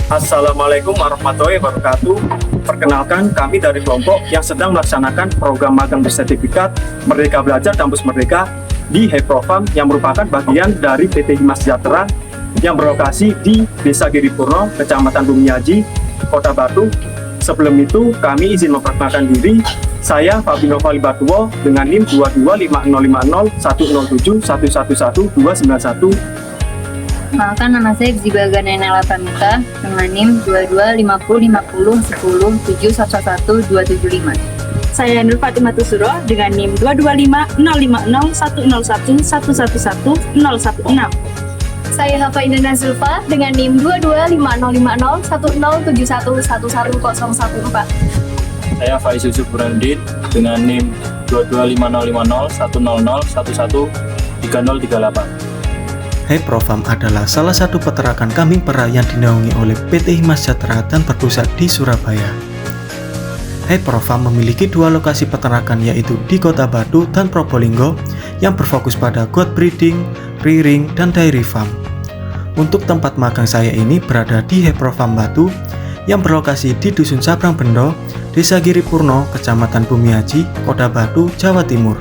Assalamualaikum warahmatullahi wabarakatuh. Perkenalkan, kami dari kelompok yang sedang melaksanakan program magang bersertifikat Merdeka Belajar Kampus Merdeka di Heprofam yang merupakan bagian dari PT Hima Sejahtera yang berlokasi di Desa Giripurno, Kecamatan Bumiaji, Kota Batu. Sebelum itu, kami izin memperkenalkan diri. Saya Fabino Falibatuwo dengan NIM 225005071111291. Perkenalkan, nama saya Zibaga Nenela Pramita dengan NIM 22505007111275. Saya Nur Fatimah Tusuro dengan NIM 225055011111116. Saya Hafa Indana Zulfa dengan NIM 225005071111014. Saya Faiz Yusuf Brandit dengan NIM 2250010011338. Heprofam adalah salah satu peternakan kambing perah yang dinaungi oleh PT Hima Sejahtera dan berpusat di Surabaya. Heprofam memiliki dua lokasi peternakan, yaitu di Kota Batu dan Probolinggo, yang berfokus pada goat breeding, rearing, dan dairy farm. Untuk tempat magang saya ini berada di Heprofam Batu yang berlokasi di Dusun Sabrang Bendo, Desa Giripurno, Kecamatan Bumiaji, Kota Batu, Jawa Timur.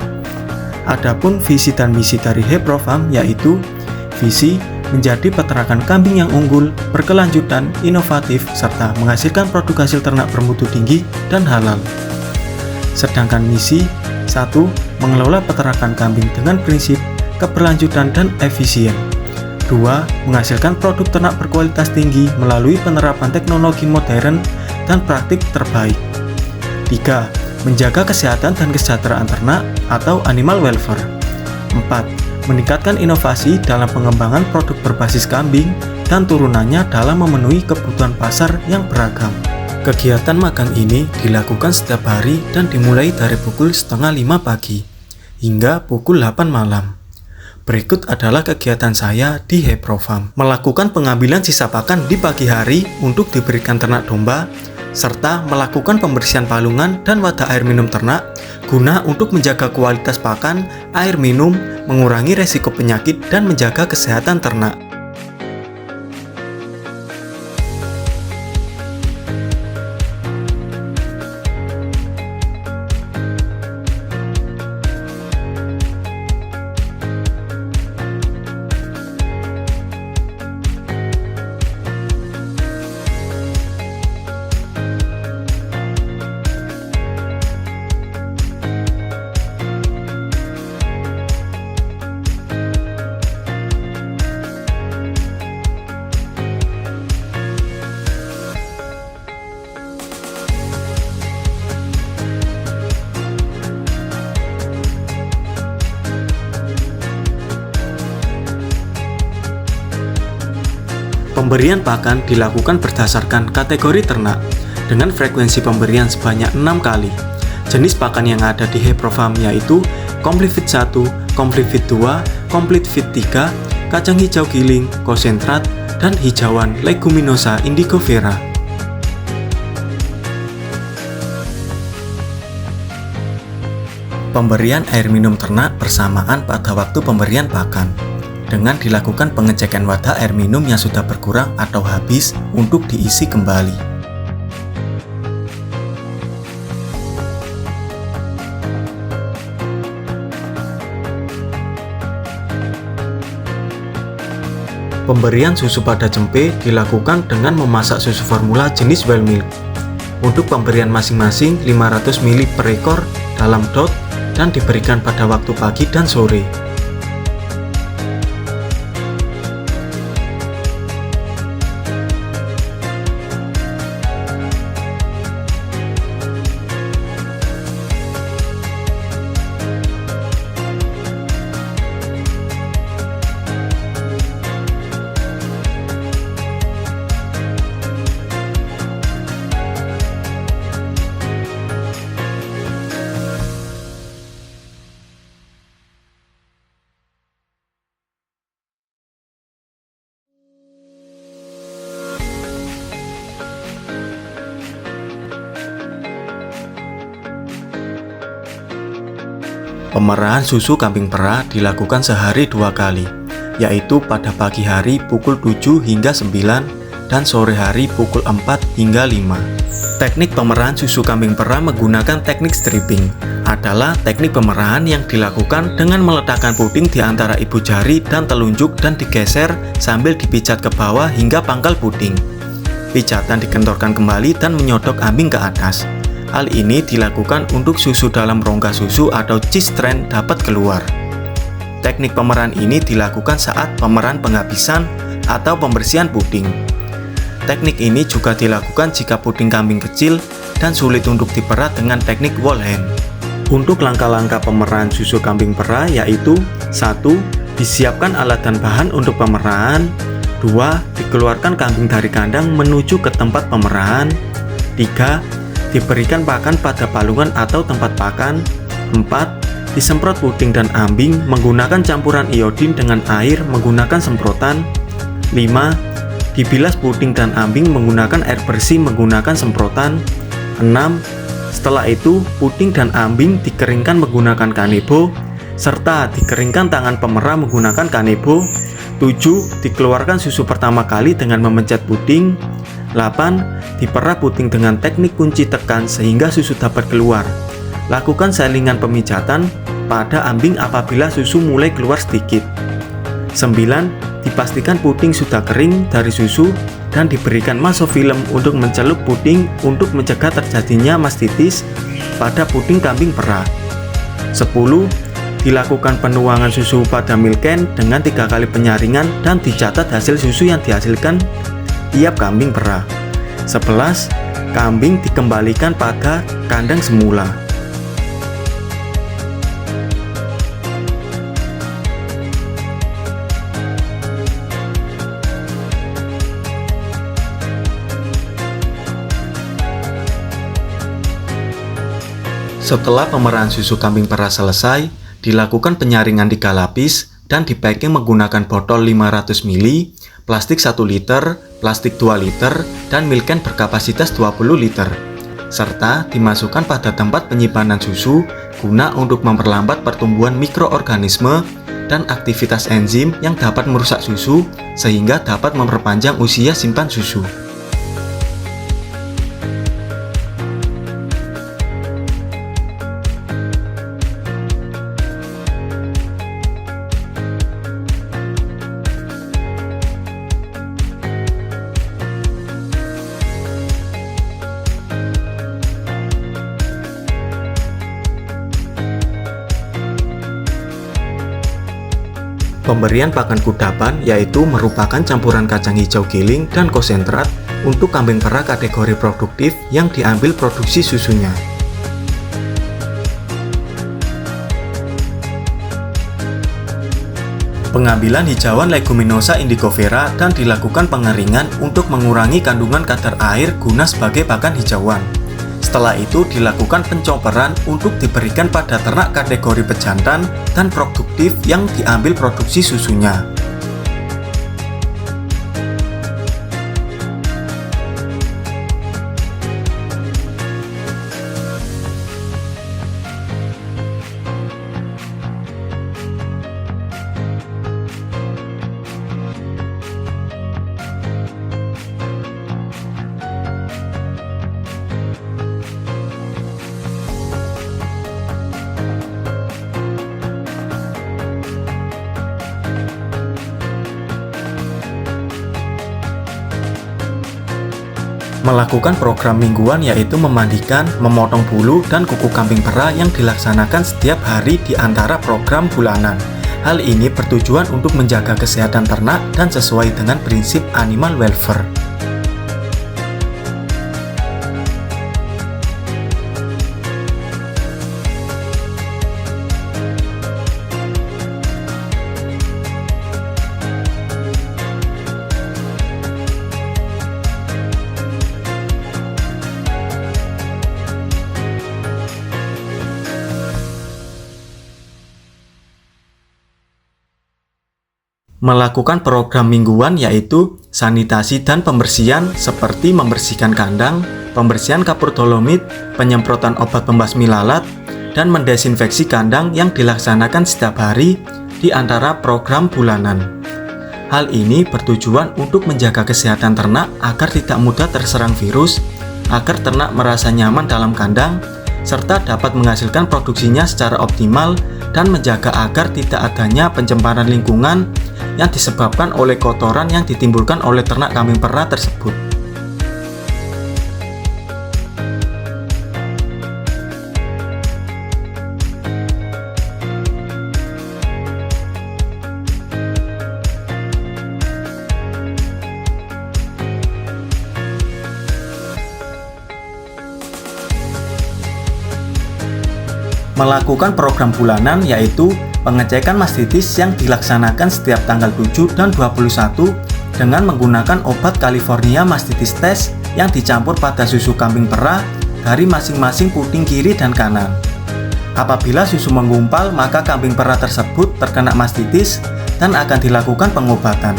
Adapun visi dan misi dari Heprofam yaitu visi menjadi peternakan kambing yang unggul, berkelanjutan, inovatif, serta menghasilkan produk hasil ternak bermutu tinggi dan halal. Sedangkan misi 1. Mengelola peternakan kambing dengan prinsip keberlanjutan dan efisien. 2. Menghasilkan produk ternak berkualitas tinggi melalui penerapan teknologi modern dan praktik terbaik. 3. Menjaga kesehatan dan kesejahteraan ternak atau animal welfare. 4. Meningkatkan inovasi dalam pengembangan produk berbasis kambing dan turunannya dalam memenuhi kebutuhan pasar yang beragam. Kegiatan magang ini dilakukan setiap hari dan dimulai dari pukul 4:30 pagi hingga pukul 8 malam. Berikut adalah kegiatan saya di Heprofam. Melakukan pengambilan sisa pakan di pagi hari untuk diberikan ternak domba, serta melakukan pembersihan palungan dan wadah air minum ternak guna untuk menjaga kualitas pakan, air minum, mengurangi resiko penyakit, dan menjaga kesehatan ternak. Pemberian pakan dilakukan berdasarkan kategori ternak dengan frekuensi pemberian sebanyak 6 kali. Jenis pakan yang ada di Heprofam yaitu Complete Fit 1, Complete Fit 2, Complete Fit 3, kacang hijau giling, konsentrat, dan hijauan leguminosa indigo vera. Pemberian air minum ternak bersamaan pada waktu pemberian pakan, dengan dilakukan pengecekan wadah air minum yang sudah berkurang atau habis untuk diisi kembali. Pemberian susu pada cempe dilakukan dengan memasak susu formula jenis well milk. Untuk pemberian masing-masing 500 ml per ekor dalam dot dan diberikan pada waktu pagi dan sore. Pemerahan susu kambing perah dilakukan sehari 2 kali, yaitu pada pagi hari pukul 7 hingga 9 dan sore hari pukul 4 hingga 5. Teknik pemerahan susu kambing perah menggunakan teknik stripping adalah teknik pemerahan yang dilakukan dengan meletakkan puding di antara ibu jari dan telunjuk dan digeser sambil dipijat ke bawah hingga pangkal puding. Pijatan dikentorkan kembali dan menyodok ambing ke atas. Hal ini dilakukan untuk susu dalam rongga susu atau cheese strain dapat keluar. Teknik pemerahan ini dilakukan saat pemerahan penghabisan atau pembersihan puding. Teknik ini juga dilakukan jika puding kambing kecil dan sulit untuk diperah dengan teknik wall hand. Untuk langkah-langkah pemerahan susu kambing perah yaitu 1. Disiapkan alat dan bahan untuk pemerahan. 2. Dikeluarkan kambing dari kandang menuju ke tempat pemerahan. 3. Diberikan pakan pada palungan atau tempat pakan. 4. Disemprot puding dan ambing menggunakan campuran iodin dengan air menggunakan semprotan. 5. Dibilas puding dan ambing menggunakan air bersih menggunakan semprotan. 6. Setelah itu, puding dan ambing dikeringkan menggunakan kanebo, serta dikeringkan tangan pemerah menggunakan kanebo. 7. Dikeluarkan susu pertama kali dengan memencet puding. 8. Diperah puding dengan teknik kunci tekan sehingga susu dapat keluar. Lakukan selingan pemijatan pada ambing apabila susu mulai keluar sedikit. 9. Dipastikan puding sudah kering dari susu dan diberikan masofilm untuk mencelup puding untuk mencegah terjadinya mastitis pada puding kambing perah. 10. Dilakukan penuangan susu pada milk can dengan 3 kali penyaringan dan dicatat hasil susu yang dihasilkan tiap kambing perah. 11. Kambing dikembalikan pada kandang semula. Setelah pemerahan susu kambing perah selesai, dilakukan penyaringan 3 lapis dan dipacking menggunakan botol 500 ml, plastik 1 liter, plastik 2 liter, dan milk can berkapasitas 20 liter, serta dimasukkan pada tempat penyimpanan susu guna untuk memperlambat pertumbuhan mikroorganisme dan aktivitas enzim yang dapat merusak susu sehingga dapat memperpanjang usia simpan susu. Pemberian pakan kudapan yaitu merupakan campuran kacang hijau giling dan konsentrat untuk kambing perah kategori produktif yang diambil produksi susunya. Pengambilan hijauan leguminosa indicovera dan dilakukan pengeringan untuk mengurangi kandungan kadar air guna sebagai pakan hijauan. Setelah itu dilakukan pencoperan untuk diberikan pada ternak kategori pejantan dan produktif yang diambil produksi susunya. Melakukan program mingguan yaitu memandikan, memotong bulu dan kuku kambing perah yang dilaksanakan setiap hari di antara program bulanan. Hal ini bertujuan untuk menjaga kesehatan ternak dan sesuai dengan prinsip animal welfare. Melakukan program mingguan yaitu sanitasi dan pembersihan seperti membersihkan kandang, pembersihan kapur dolomit, penyemprotan obat pembasmi lalat, dan mendesinfeksi kandang yang dilaksanakan setiap hari di antara program bulanan. Hal ini bertujuan untuk menjaga kesehatan ternak agar tidak mudah terserang virus, agar ternak merasa nyaman dalam kandang, serta dapat menghasilkan produksinya secara optimal dan menjaga agar tidak adanya pencemaran lingkungan yang disebabkan oleh kotoran yang ditimbulkan oleh ternak kambing perah tersebut. Melakukan program bulanan yaitu pengecekan mastitis yang dilaksanakan setiap tanggal 7 dan 21 dengan menggunakan obat California Mastitis Test yang dicampur pada susu kambing perah dari masing-masing puting kiri dan kanan. Apabila susu menggumpal, maka kambing perah tersebut terkena mastitis dan akan dilakukan pengobatan.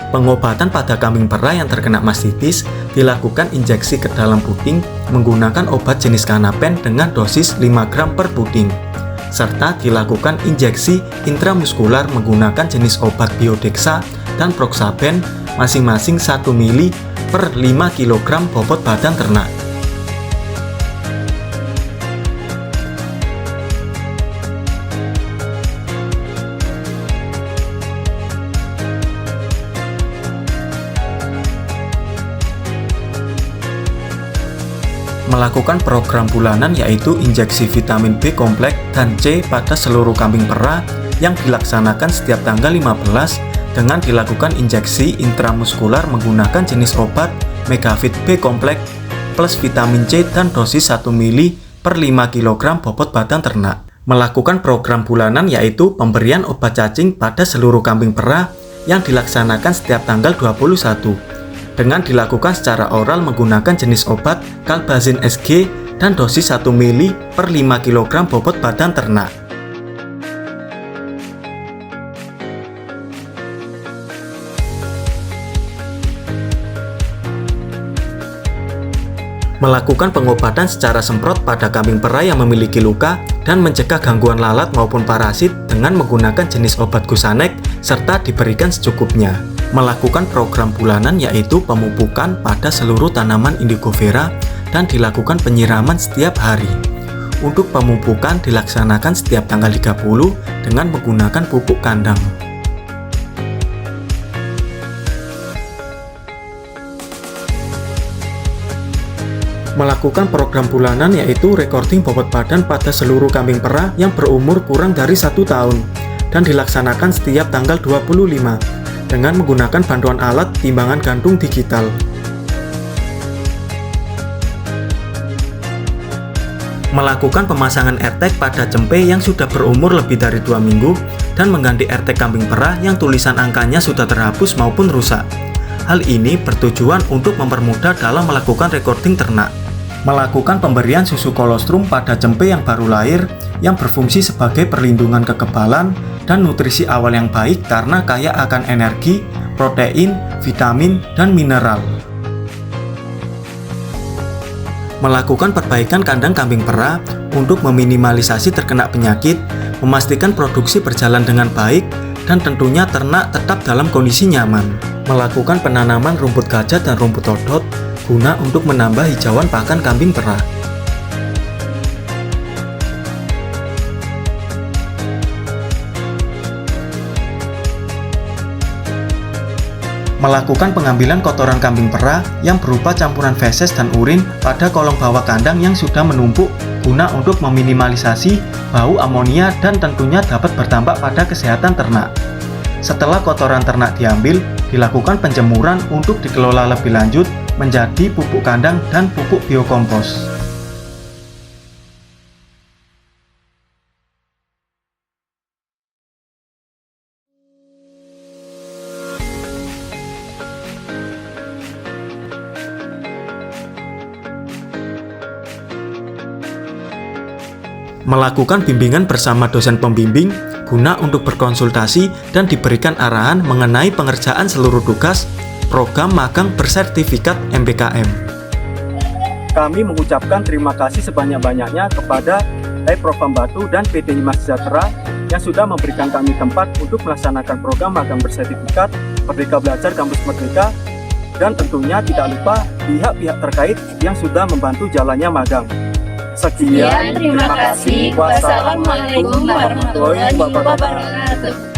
Pengobatan pada kambing perah yang terkena mastitis dilakukan injeksi ke dalam puting menggunakan obat jenis Canapen dengan dosis 5 gram per puting, serta dilakukan injeksi intramuskular menggunakan jenis obat Biodexa dan Proxaben masing-masing 1 mili per 5 kg bobot badan ternak. Melakukan program bulanan yaitu injeksi vitamin B kompleks dan C pada seluruh kambing perah yang dilaksanakan setiap tanggal 15 dengan dilakukan injeksi intramuskular menggunakan jenis obat Megavit B kompleks plus vitamin C dan dosis 1 mili per 5 kg bobot badan ternak. Melakukan program bulanan yaitu pemberian obat cacing pada seluruh kambing perah yang dilaksanakan setiap tanggal 21 dengan dilakukan secara oral menggunakan jenis obat Calbazin SG dan dosis 1 mili per 5 kg bobot badan ternak. Melakukan pengobatan secara semprot pada kambing perah yang memiliki luka dan mencegah gangguan lalat maupun parasit dengan menggunakan jenis obat Gusanek serta diberikan secukupnya. Melakukan program bulanan yaitu pemupukan pada seluruh tanaman indigo vera dan dilakukan penyiraman setiap hari. Untuk pemupukan dilaksanakan setiap tanggal 30 dengan menggunakan pupuk kandang. Melakukan program bulanan yaitu recording bobot badan pada seluruh kambing perah yang berumur kurang dari 1 tahun dan dilaksanakan setiap tanggal 25 dengan menggunakan bantuan alat timbangan gantung digital. Melakukan pemasangan AirTag pada cempe yang sudah berumur lebih dari 2 minggu dan mengganti AirTag kambing perah yang tulisan angkanya sudah terhapus maupun rusak. Hal ini bertujuan untuk mempermudah dalam melakukan recording ternak. Melakukan pemberian susu kolostrum pada cempe yang baru lahir yang berfungsi sebagai perlindungan kekebalan dan nutrisi awal yang baik karena kaya akan energi, protein, vitamin, dan mineral. Melakukan perbaikan kandang kambing perah untuk meminimalisasi terkena penyakit, memastikan produksi berjalan dengan baik, dan tentunya ternak tetap dalam kondisi nyaman. Melakukan penanaman rumput gajah dan rumput odot guna untuk menambah hijauan pakan kambing perah. Melakukan pengambilan kotoran kambing perah yang berupa campuran feses dan urin pada kolong bawah kandang yang sudah menumpuk guna untuk meminimalisasi bau amonia dan tentunya dapat berdampak pada kesehatan ternak. Setelah kotoran ternak diambil, dilakukan penjemuran untuk dikelola lebih lanjut menjadi pupuk kandang dan pupuk biokompos. Melakukan bimbingan bersama dosen pembimbing guna untuk berkonsultasi dan diberikan arahan mengenai pengerjaan seluruh tugas program magang bersertifikat MBKM. Kami mengucapkan terima kasih sebanyak-banyaknya kepada Profam Batu dan PT Hima Sejahtera yang sudah memberikan kami tempat untuk melaksanakan program magang bersertifikat Merdeka Belajar Kampus Merdeka, dan tentunya tidak lupa pihak-pihak terkait yang sudah membantu jalannya magang. Sekian, Terima kasih. Wassalamualaikum warahmatullahi wabarakatuh.